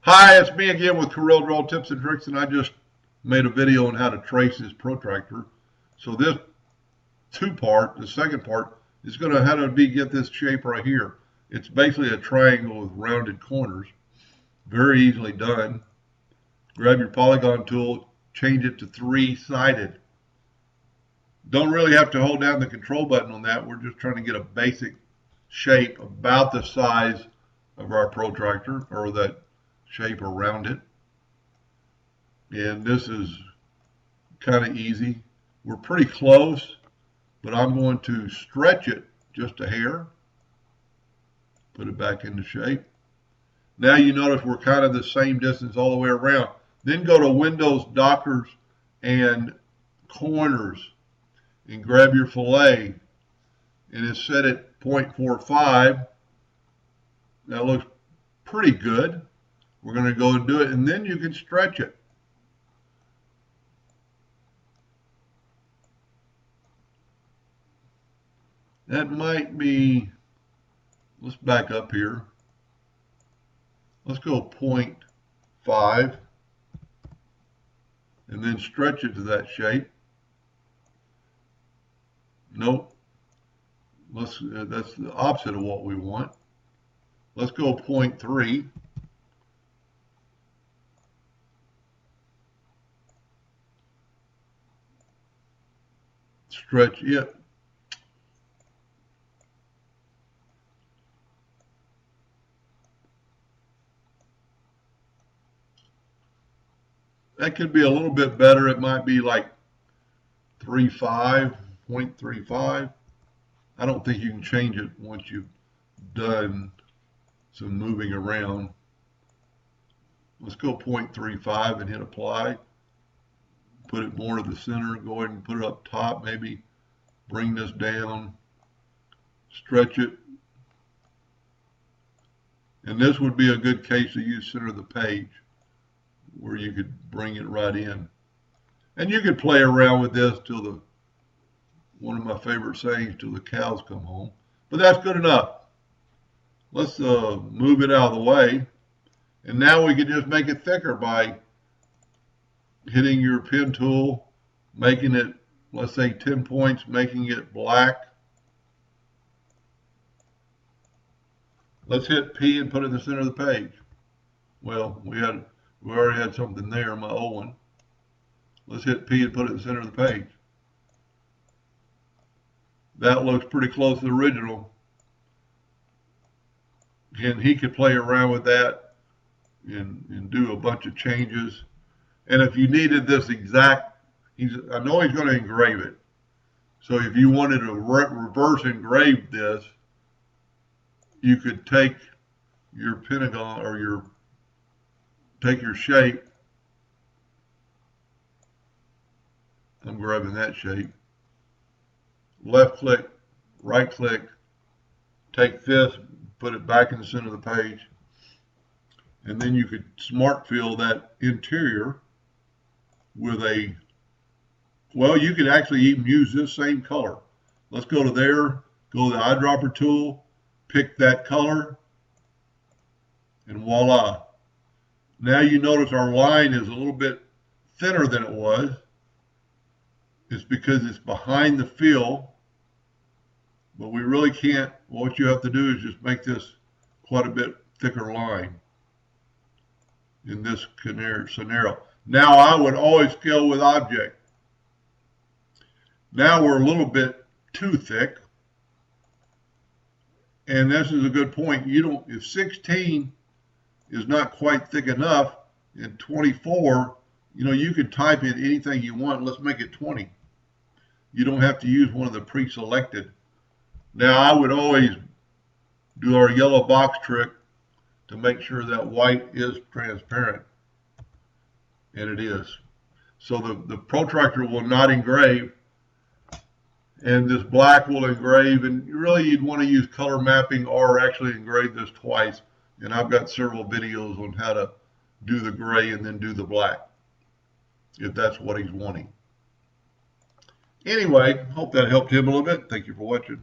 Hi, it's me again with Corel Draw Tips and Tricks, and I just made a video on how to trace this protractor. So this the second part, is going to how to get this shape right here. It's basically a triangle with rounded corners. Very easily done. Grab your polygon tool, change it to three-sided. Don't really have to hold down the control button on that. We're just trying to get a basic shape about the size of our protractor, or that shape around it. And this is kind of easy. We're pretty close, but I'm going to stretch it just a hair. Put it back into shape. Now you notice we're kind of the same distance all the way around. Then go to Windows, Dockers, and Corners, and grab your fillet, and it's set at 0.45. That looks pretty good. We're going to go and do it, and then you can stretch it. That might be, let's back up here. Let's go 0.5 and then stretch it to that shape. Nope. That's the opposite of what we want. Let's go 0.3. Stretch it. That could be a little bit better. It might be like 0.35. I don't think you can change it once you've done some moving around. Let's go 0.35 and hit apply. Put it more to the center. Go ahead and put it up top. Maybe bring this down. Stretch it. And this would be a good case to use center of the page, where you could bring it right in. And you could play around with this till one of my favorite sayings, till the cows come home. But that's good enough. Let's move it out of the way. And now we can just make it thicker by hitting your pen tool, making it, let's say 10 points, making it black. Let's hit P and put it in the center of the page. Well, we already had something there, my old one. Let's hit P and put it in the center of the page. That looks pretty close to the original. And he could play around with that and do a bunch of changes. And if you needed this exact, I know he's going to engrave it. So if you wanted to reverse engrave this, you could take your pentagon, or take your shape. I'm grabbing that shape. Left click, right click, take this, put it back in the center of the page, and then you could smart fill that interior with well, you could actually even use this same color. Let's go to there, go to the eyedropper tool, pick that color, and voila. Now you notice our line is a little bit thinner than it was. It's because it's behind the fill, but we really can't. What you have to do is just make this quite a bit thicker line in this scenario. Now I would always scale with object. Now we're a little bit too thick, and this is a good point. If 16 is not quite thick enough, and 24, you could type in anything you want. Let's make it 20. You don't have to use one of the pre-selected. Now I would always do our yellow box trick to make sure that white is transparent, and it is. So the protractor will not engrave, and this black will engrave, and really you'd want to use color mapping or actually engrave this twice. And I've got several videos on how to do the gray and then do the black, if that's what he's wanting. Anyway, hope that helped him a little bit. Thank you for watching.